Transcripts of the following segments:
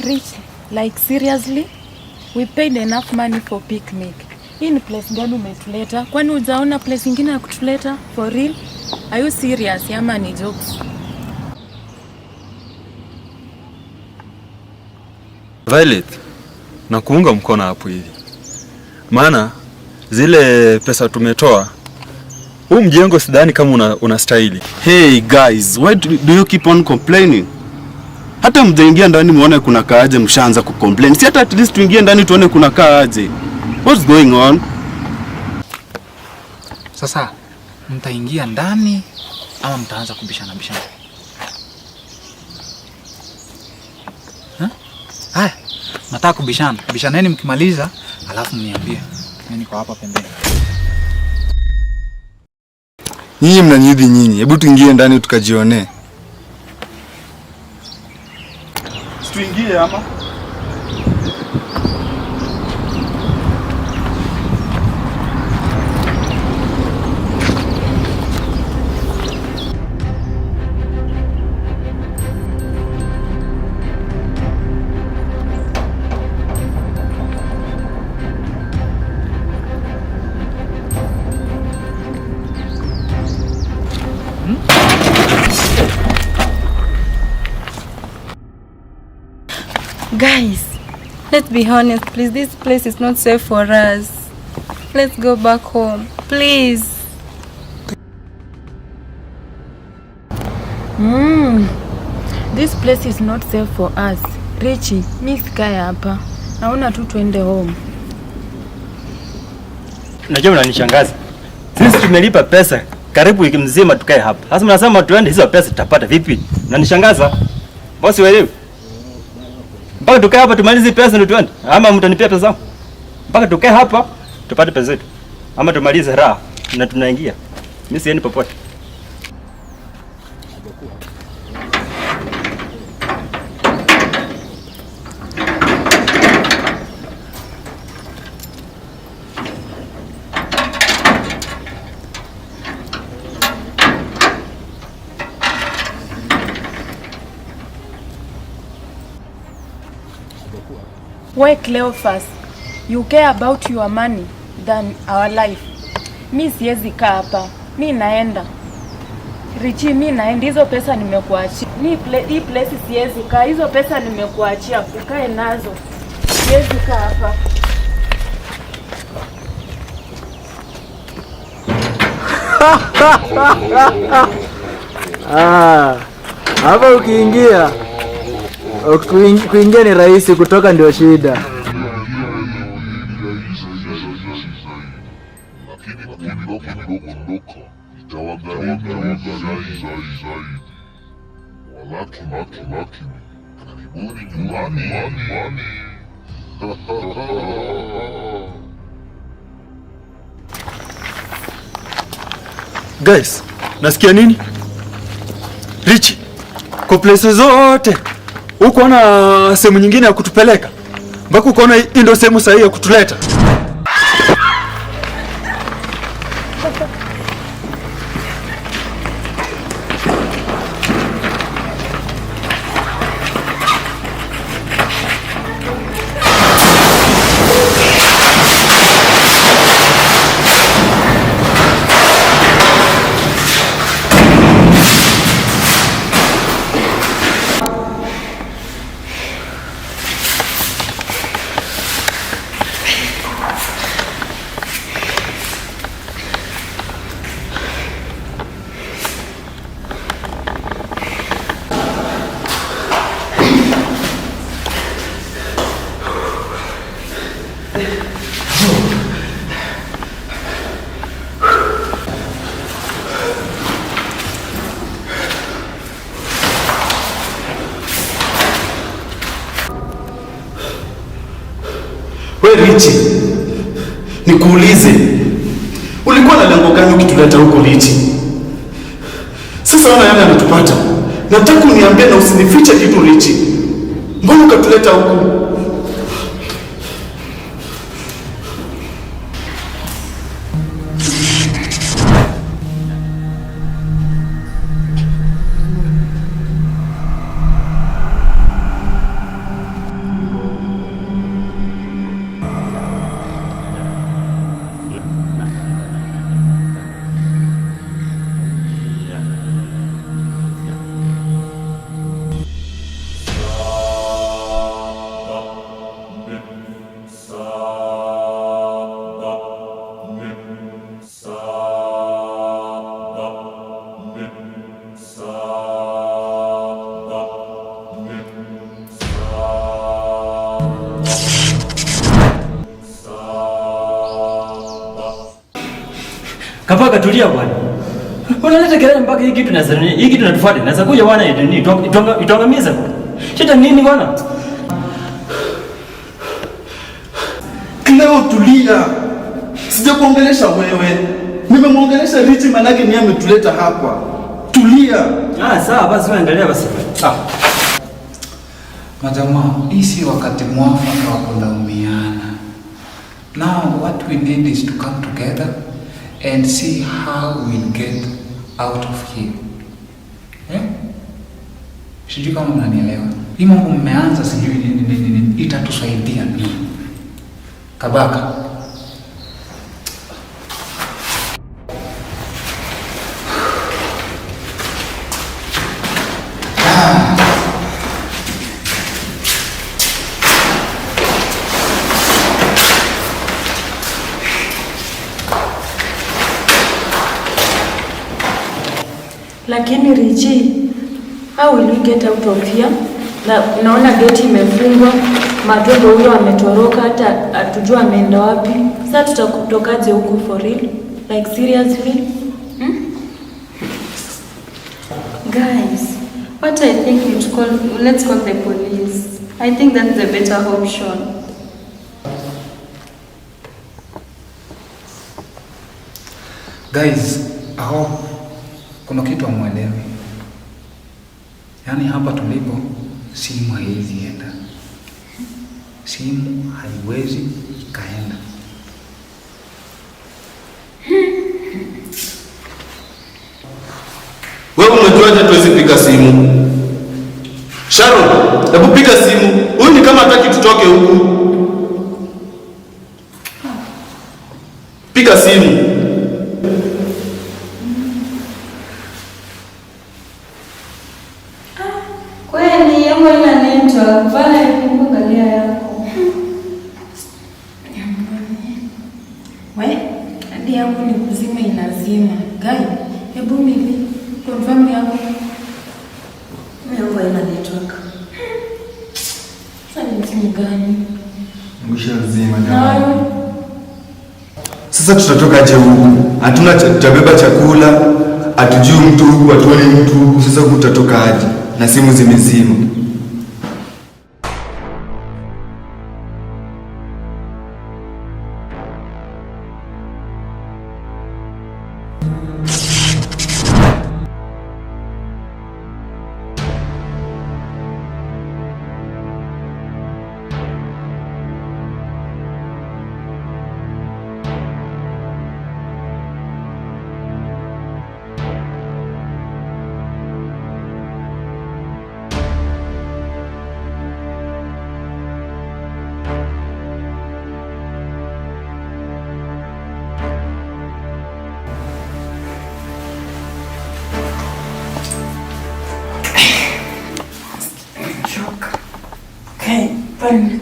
Rich, like seriously? We paid enough money for picnic. Hii ni place gani umetuleta? Kwani hujaona place ingine ya kutuleta? For real? Are you serious? Ama ni jokes? Violet, na kuunga mkono hapo hivi. Maana zile pesa tumetoa, huu mjengo sidhani kama unastahili. Hey guys, why do you keep on complaining? Hata mjaingia ndani muone kuna kaaje mshaanza kucomplain. Si hata at least tuingie ndani tuone kuna kaaje. What's going on? Sasa mtaingia ndani ama mtaanza kubishana? Haya, nataka kubishana. Bishaneni mkimaliza, alafu mniambie. Mimi niko hapa pembeni. Nyinyi mnanyidhi nyinyi. Hebu tuingie ndani tukajione. Tuingie ama? Guys, let's be honest, please. This place is not safe for us. Let's go back home, please. This place is not safe for us. Richie, mimi sikae hapa. Naona tu tuende home. Unajua unanishangaza. Sisi tumelipa pesa karibu wiki mzima tukae hapa. Sasa mnasema tuende, hizo pesa tutapata vipi? Unanishangaza. Bosi wewe. Mpaka tukae hapa tumalize pesa ndio tuende. Ama mtanipia pesa zangu? Mpaka tukae hapa tupate pesa zetu. Ama tumalize raha na tunaingia. Mimi siendi popote. Why Cleophas? You care about your money than our life. Mi siwezi kaa hapa. Mi naenda. Richie, mi naenda. Hizo pesa nimekuachia. Hii place siwezi kaa. Hizo pesa nimekuachia. Ukae nazo. Siwezi kaa hapa. Hapa ukiingia kuingia ni rahisi, kutoka ndio shida. Guys, nasikia nini? Richie, kwa places zote uko na sehemu nyingine ya kutupeleka? Mpaka uko na hii ndio sehemu sahihi ya kutuleta? Wewe Richie, nikuulize, ulikuwa na lengo gani ukituleta huko Richie? Sasa wana yale anatupata. Nataka uniambie na usinifiche kitu Richie. Mbona ukatuleta huko? Papa tulia bwana. Unaleta kelele mpaka hii kitu natufuata. Naweza kuja bwana itongamiza. Shida nini bwana? Cleo tulia. Sijakuongelesha wewe. Nimemwongelesha Richie manake ni ametuleta hapa. Tulia. Sawa basi wewe angalia basi. Majamaa, hii si wakati mwafaka wa kulaumiana. Now what we need is to come together and see how we'll get out of here. Sijui kama mnanielewa. Hii mambo mmeanza sijui nini itatusaidia nini? Kabaka. Lakini Richie, how will we get out of here? Naona geti imefungwa, Madogo huyo ametoroka, hata atujua ameenda wapi. Sasa tutakutokaje huku for real? Like seriously? Guys, what I think let's call the police. I think that's the better option. Guys, kuna kitu hamwelewi. Yaani hapa tulipo simu haiwezi enda. Simu haiwezi ikaenda. Wewe umejuaje tuwezi piga simu? Sharon, hebu piga simu. Huyu ni kama hataki tutoke huku. Piga simu. Kwani yangu ina network, bana angalia yako. We, hadi yangu ni kuzima inazima. Guy, hebu mimi confirm yangu. Yangu ina network. Sasa ni simu gani? Mwisho zima jamani. Sasa tutatoka aje huku? Hatuna tutabeba chakula, hatujui mtu huku, hatuoni mtu huku. Sasa tutatoka aje? Na simu zimezima.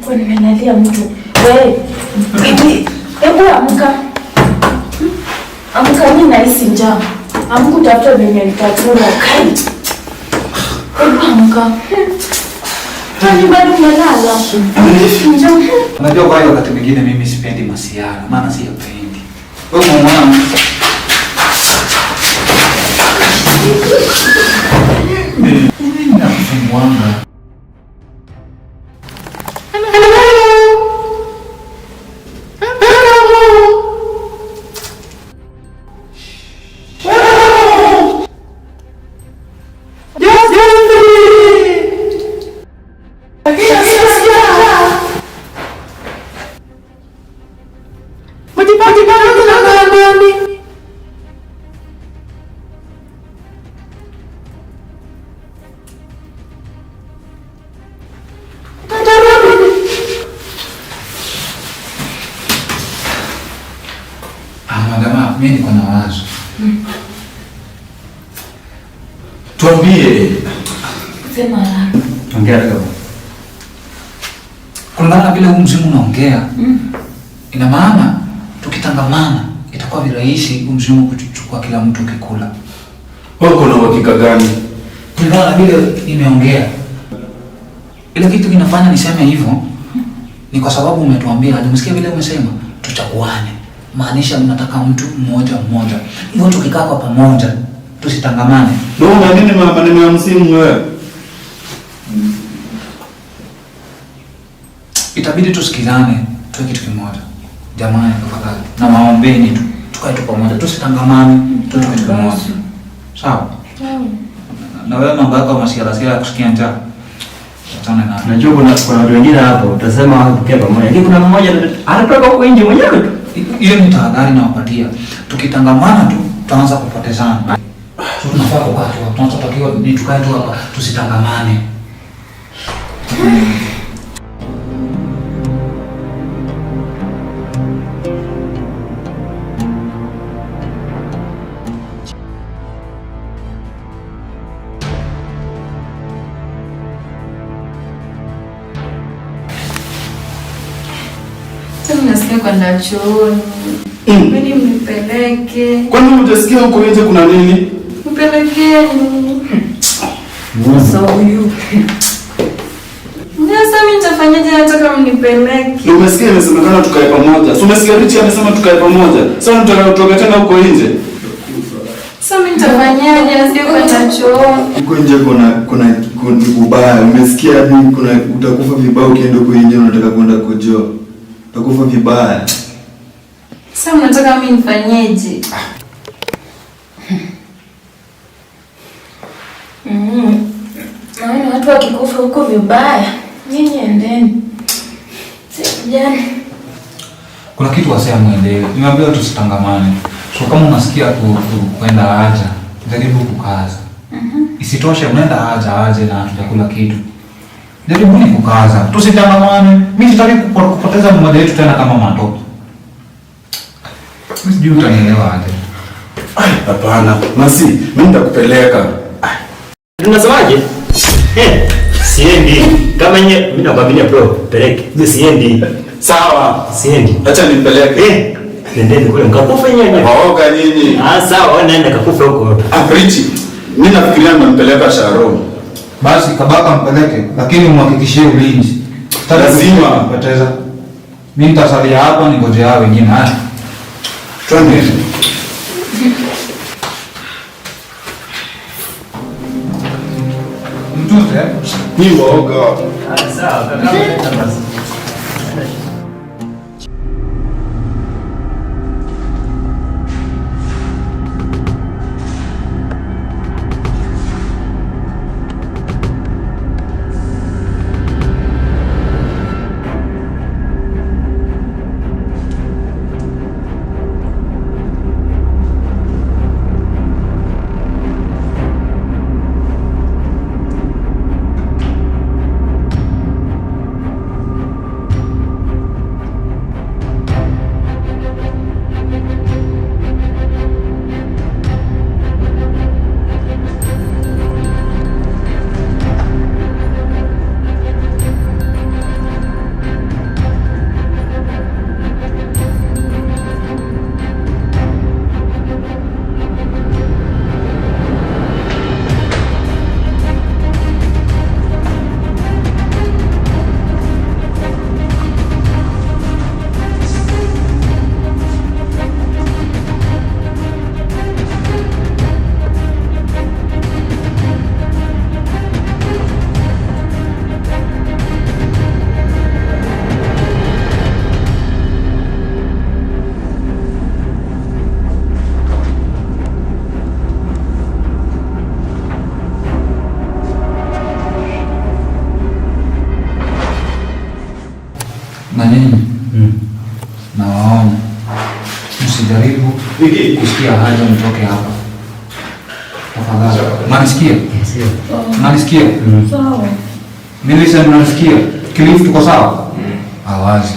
Kwa nimelalia mtu. Wewe, hebu amka. Amka, mimi nahisi njaa. Amka utafuta venye nitakula. Kai. Hebu amka. Kwani bado unalala? Unajua kwa hiyo wakati mwingine mimi sipendi masiara, maana siyapendi. Wewe mwana. Mimi nakufumwanga. Madama, mimi niko na wazo. Tuambie. Sema la. Ongea leo. Kulingana na vile huu mzimu unaongea, ina maana tukitangamana itakuwa virahisi huu mzimu kuchukua kila mtu ukikula. Wewe una uhakika gani? Kulingana na vile imeongea. Ile kitu kinafanya niseme hivyo ni kwa sababu umetuambia, umesikia vile umesema tuchaguane. maanisha mnataka mtu mmoja mmoja. Hivyo tukikaa kwa pamoja, tusitangamane. Ndio na nini maneno ya msimu wewe? Itabidi tusikizane, tuwe kitu kimoja. Jamani, tafadhali. Na maombeni tu, tukae tu pamoja, tusitangamane, tuwe kitu kimoja. Sawa? Na wewe mambo yako masiala kusikia njaa. Achana na. Najua kuna watu wengine hapo utasema wakikaa pamoja. Lakini kuna mmoja anatoka huko nje mwenyewe tu. Hiyo ni tahadhari nawapatia. Tukitangamana tu tutaanza kupotezana. So tunafaa kukaa tu, tunachotakiwa ni tukae tu hapa, tusitangamane. Sasa nasikia kwenda chooni. Mimi mnipeleke. Kwani unajisikia huko nje kuna nini? Mpelekeni. Sasa huyu. Sasa mimi nitafanyaje nataka mnipeleke? Umesikia imesemekana tukae pamoja. So umesikia Richie amesema tukae pamoja. Sasa unataka kutoka tena huko nje? Sasa mimi nitafanyaje nasikia kwenda chooni? Huko nje kuna ubaya. Umesikia hadi kuna utakufa vibaya ukienda huko nje unataka kwenda kujoa. Utakufa vibaya. Sasa mnataka mimi nifanyeje? Naona watu wakikufa huko vibaya. Nyinyi endeni. Sijana. Kuna kitu wasema muendelee. Nimeambiwa tusitangamane. So kama unasikia kwenda haja, jaribu kukaza. Isitoshe unaenda haja na tutakula kitu. Jaribu ni kukaza. Tusitangamane. Mimi sitaki kupoteza muda wetu tena kama matope. Sijui utanielewa aje. Hapana. Masi, mimi nitakupeleka. Tunasemaje? Siendi. Kama nye mimi nakwambia bro, peleke. Mimi siendi. Sawa. Siendi. Acha nipeleke. Nendeni kule mkakufa nyenye. Waoga nini? Sawa, naenda kakufa huko. Richie, mimi nafikiria nampeleka Sharon. Basi kabaka mpeleke, lakini muhakikishie ulinzi. Lazima kupoteza. Mimi nitasalia hapa ningoje hao wengine. Twende. Mtute. Ni waoga. Sawa, kaka nenda basi. Na nini? Na waona. Msijaribu kusikia haja mtoke hapa. Tafadhali. Mnanisikia? Mnanisikia? Sawa. Mimi sasa mnanisikia? Kilifu tuko sawa? Awazi.